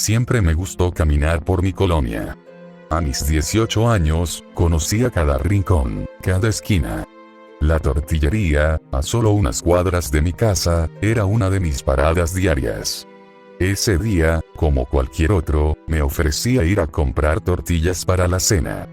Siempre me gustó caminar por mi colonia. A mis 18 años, conocía cada rincón, cada esquina. La tortillería, a solo unas cuadras de mi casa, era una de mis paradas diarias. Ese día, como cualquier otro, me ofrecía ir a comprar tortillas para la cena.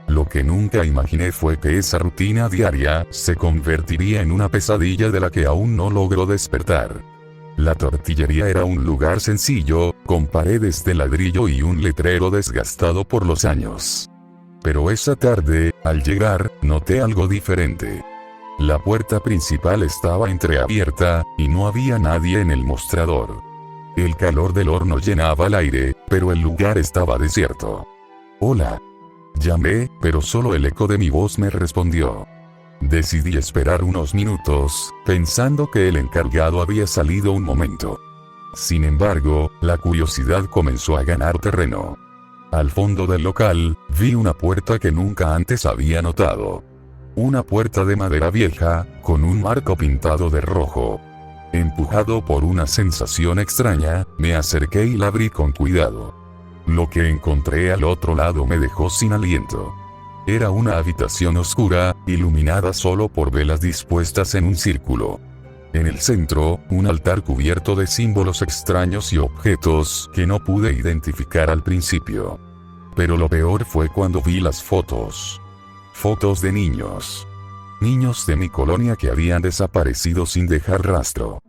Lo que nunca imaginé fue que esa rutina diaria se convertiría en una pesadilla de la que aún no logro despertar. La tortillería era un lugar sencillo, con paredes de ladrillo y un letrero desgastado por los años. Pero esa tarde, al llegar, noté algo diferente. La puerta principal estaba entreabierta, y no había nadie en el mostrador. El calor del horno llenaba el aire, pero el lugar estaba desierto. «Hola». Llamé, pero solo el eco de mi voz me respondió. Decidí esperar unos minutos, pensando que el encargado había salido un momento. Sin embargo, la curiosidad comenzó a ganar terreno. Al fondo del local, vi una puerta que nunca antes había notado. Una puerta de madera vieja, con un marco pintado de rojo. Empujado por una sensación extraña, me acerqué y la abrí con cuidado. Lo que encontré al otro lado me dejó sin aliento. Era una habitación oscura, iluminada solo por velas dispuestas en un círculo. En el centro, un altar cubierto de símbolos extraños y objetos que no pude identificar al principio. Pero lo peor fue cuando vi las fotos. Fotos de niños. Niños de mi colonia que habían desaparecido sin dejar rastro.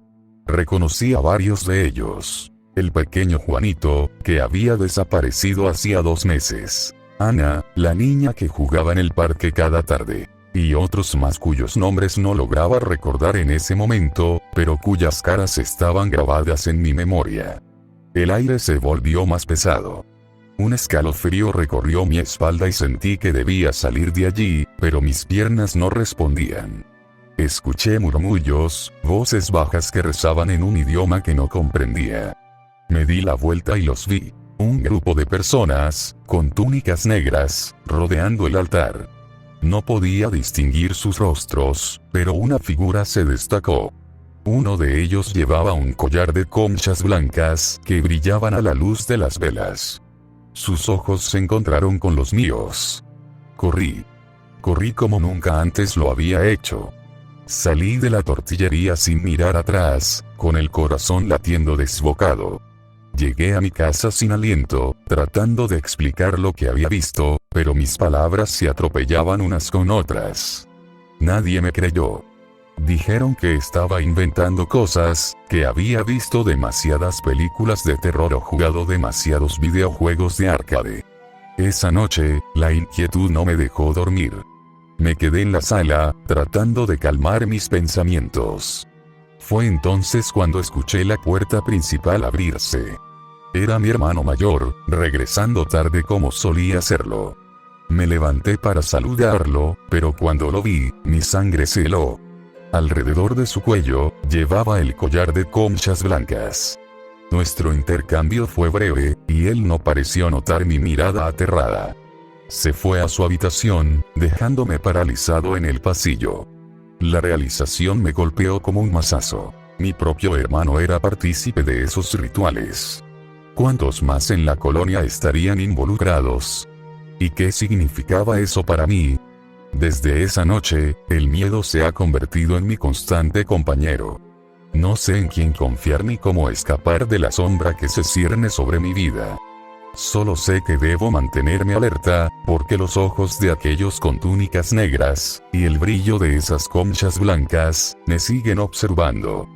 Reconocí a varios de ellos. El pequeño Juanito, que había desaparecido hacía 2 meses. Ana, la niña que jugaba en el parque cada tarde. Y otros más cuyos nombres no lograba recordar en ese momento, pero cuyas caras estaban grabadas en mi memoria. El aire se volvió más pesado. Un escalofrío recorrió mi espalda y sentí que debía salir de allí, pero mis piernas no respondían. Escuché murmullos, voces bajas que rezaban en un idioma que no comprendía. Me di la vuelta y los vi. Un grupo de personas, con túnicas negras, rodeando el altar. No podía distinguir sus rostros, pero una figura se destacó. Uno de ellos llevaba un collar de conchas blancas que brillaban a la luz de las velas. Sus ojos se encontraron con los míos. Corrí. Corrí como nunca antes lo había hecho. Salí de la tortillería sin mirar atrás, con el corazón latiendo desbocado. Llegué a mi casa sin aliento, tratando de explicar lo que había visto, pero mis palabras se atropellaban unas con otras. Nadie me creyó. Dijeron que estaba inventando cosas, que había visto demasiadas películas de terror o jugado demasiados videojuegos de arcade. Esa noche, la inquietud no me dejó dormir. Me quedé en la sala, tratando de calmar mis pensamientos. Fue entonces cuando escuché la puerta principal abrirse. Era mi hermano mayor, regresando tarde como solía hacerlo. Me levanté para saludarlo, pero cuando lo vi, mi sangre se heló. Alrededor de su cuello, llevaba el collar de conchas blancas. Nuestro intercambio fue breve, y él no pareció notar mi mirada aterrada. Se fue a su habitación, dejándome paralizado en el pasillo. La realización me golpeó como un mazazo. Mi propio hermano era partícipe de esos rituales. ¿Cuántos más en la colonia estarían involucrados? ¿Y qué significaba eso para mí? Desde esa noche, el miedo se ha convertido en mi constante compañero. No sé en quién confiar ni cómo escapar de la sombra que se cierne sobre mi vida. Solo sé que debo mantenerme alerta, porque los ojos de aquellos con túnicas negras, y el brillo de esas conchas blancas, me siguen observando.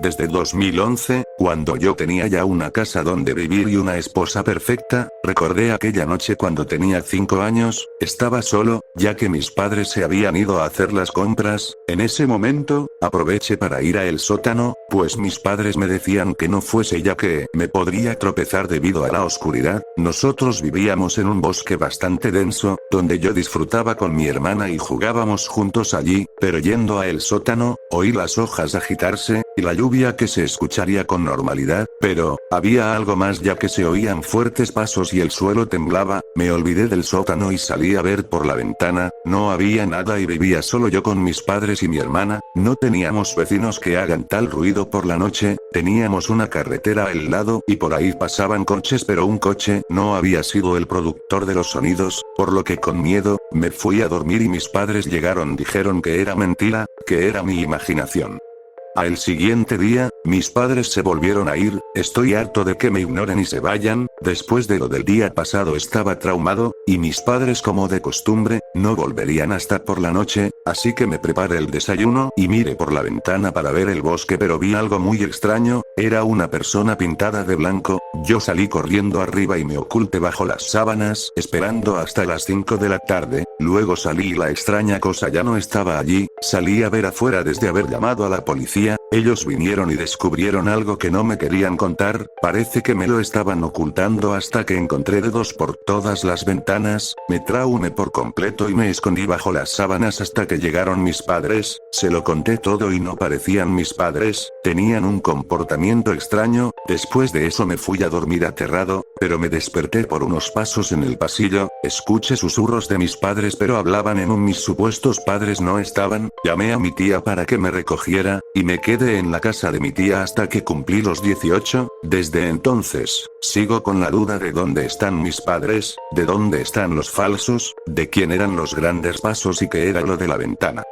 Desde 2011, cuando yo tenía ya una casa donde vivir y una esposa perfecta, recordé aquella noche cuando tenía 5 años, estaba solo, ya que mis padres se habían ido a hacer las compras. En ese momento, aproveché para ir a el sótano, pues mis padres me decían que no fuese ya que me podría tropezar debido a la oscuridad. Nosotros vivíamos en un bosque bastante denso, donde yo disfrutaba con mi hermana y jugábamos juntos allí, pero yendo a el sótano, oí las hojas agitarse, y la lluvia lluvia que se escucharía con normalidad, pero, había algo más ya que se oían fuertes pasos y el suelo temblaba. Me olvidé del sótano y salí a ver por la ventana, no había nada y vivía solo yo con mis padres y mi hermana, no teníamos vecinos que hagan tal ruido por la noche, teníamos una carretera al lado y por ahí pasaban coches pero un coche no había sido el productor de los sonidos, por lo que con miedo, me fui a dormir y mis padres dijeron que era mentira, que era mi imaginación. Al siguiente día, mis padres se volvieron a ir, estoy harto de que me ignoren y se vayan, después de lo del día pasado estaba traumado, y mis padres como de costumbre, no volverían hasta por la noche, así que me preparé el desayuno y miré por la ventana para ver el bosque pero vi algo muy extraño, era una persona pintada de blanco, yo salí corriendo arriba y me oculté bajo las sábanas esperando hasta las 5 de la tarde, luego salí y la extraña cosa ya no estaba allí, salí a ver afuera desde haber llamado a la policía. Ellos vinieron y descubrieron algo que no me querían contar, parece que me lo estaban ocultando hasta que encontré dedos por todas las ventanas, me traumé por completo y me escondí bajo las sábanas hasta que llegaron mis padres, se lo conté todo y no parecían mis padres, tenían un comportamiento extraño, después de eso me fui a dormir aterrado, pero me desperté por unos pasos en el pasillo, escuché susurros de mis padres pero hablaban en mis supuestos padres no estaban, llamé a mi tía para que me recogiera, y me quedé en la casa de mi tía hasta que cumplí los 18, desde entonces, sigo con la duda de dónde están mis padres, de dónde están los falsos, de quién eran los grandes pasos y qué era lo de la ventana.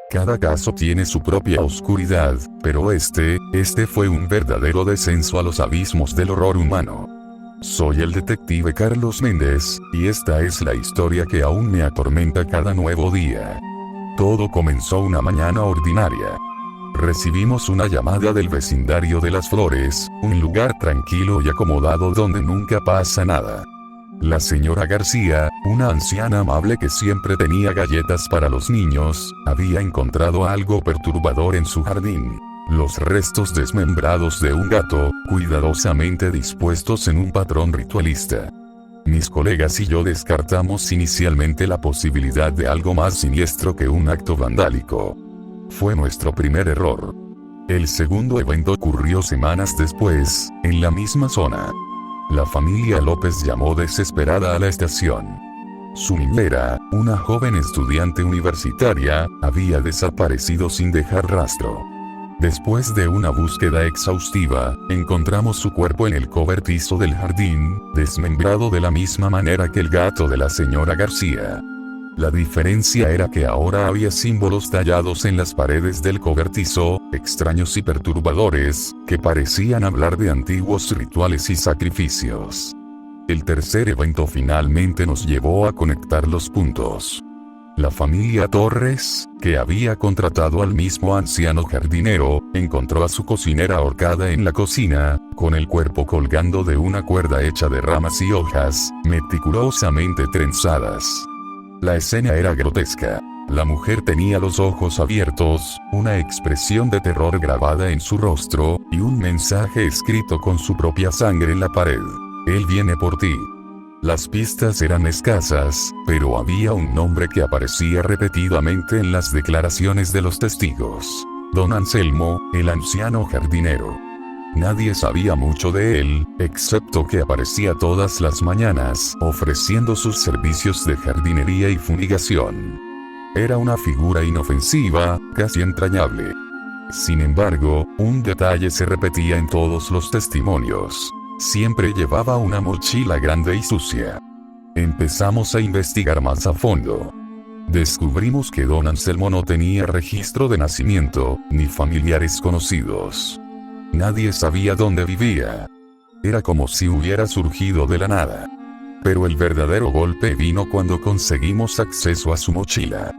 Cada caso tiene su propia oscuridad, pero este fue un verdadero descenso a los abismos del horror humano. Soy el detective Carlos Méndez, y esta es la historia que aún me atormenta cada nuevo día. Todo comenzó una mañana ordinaria. Recibimos una llamada del vecindario de Las Flores, un lugar tranquilo y acomodado donde nunca pasa nada. La señora García, una anciana amable que siempre tenía galletas para los niños, había encontrado algo perturbador en su jardín. Los restos desmembrados de un gato, cuidadosamente dispuestos en un patrón ritualista. Mis colegas y yo descartamos inicialmente la posibilidad de algo más siniestro que un acto vandálico. Fue nuestro primer error. El segundo evento ocurrió semanas después, en la misma zona. La familia López llamó desesperada a la estación. Su niñera, una joven estudiante universitaria, había desaparecido sin dejar rastro. Después de una búsqueda exhaustiva, encontramos su cuerpo en el cobertizo del jardín, desmembrado de la misma manera que el gato de la señora García. La diferencia era que ahora había símbolos tallados en las paredes del cobertizo, extraños y perturbadores, que parecían hablar de antiguos rituales y sacrificios. El tercer evento finalmente nos llevó a conectar los puntos. La familia Torres, que había contratado al mismo anciano jardinero, encontró a su cocinera ahorcada en la cocina, con el cuerpo colgando de una cuerda hecha de ramas y hojas, meticulosamente trenzadas. La escena era grotesca. La mujer tenía los ojos abiertos, una expresión de terror grabada en su rostro, y un mensaje escrito con su propia sangre en la pared. Él viene por ti. Las pistas eran escasas, pero había un nombre que aparecía repetidamente en las declaraciones de los testigos. Don Anselmo, el anciano jardinero. Nadie sabía mucho de él, excepto que aparecía todas las mañanas ofreciendo sus servicios de jardinería y fumigación. Era una figura inofensiva, casi entrañable. Sin embargo, un detalle se repetía en todos los testimonios. Siempre llevaba una mochila grande y sucia. Empezamos a investigar más a fondo. Descubrimos que don Anselmo no tenía registro de nacimiento, ni familiares conocidos. Nadie sabía dónde vivía. Era como si hubiera surgido de la nada. Pero el verdadero golpe vino cuando conseguimos acceso a su mochila.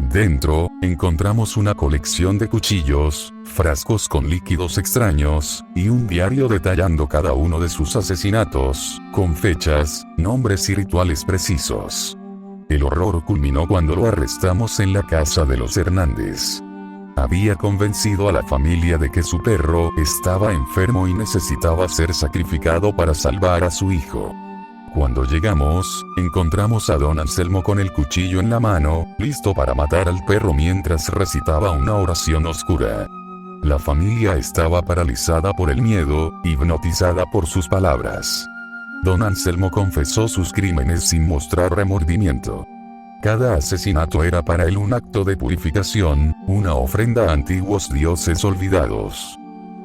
Dentro, encontramos una colección de cuchillos, frascos con líquidos extraños, y un diario detallando cada uno de sus asesinatos, con fechas, nombres y rituales precisos. El horror culminó cuando lo arrestamos en la casa de los Hernández. Había convencido a la familia de que su perro estaba enfermo y necesitaba ser sacrificado para salvar a su hijo. Cuando llegamos, encontramos a don Anselmo con el cuchillo en la mano, listo para matar al perro mientras recitaba una oración oscura. La familia estaba paralizada por el miedo, hipnotizada por sus palabras. Don Anselmo confesó sus crímenes sin mostrar remordimiento. Cada asesinato era para él un acto de purificación, una ofrenda a antiguos dioses olvidados.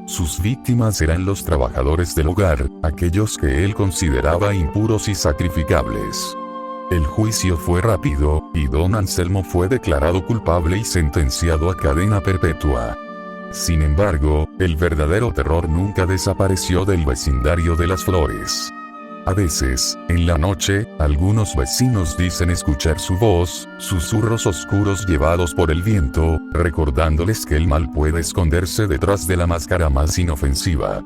Sus víctimas eran los trabajadores del hogar, aquellos que él consideraba impuros y sacrificables. El juicio fue rápido, y don Anselmo fue declarado culpable y sentenciado a cadena perpetua. Sin embargo, el verdadero terror nunca desapareció del vecindario de Las Flores. A veces, en la noche, algunos vecinos dicen escuchar su voz, susurros oscuros llevados por el viento, recordándoles que el mal puede esconderse detrás de la máscara más inofensiva.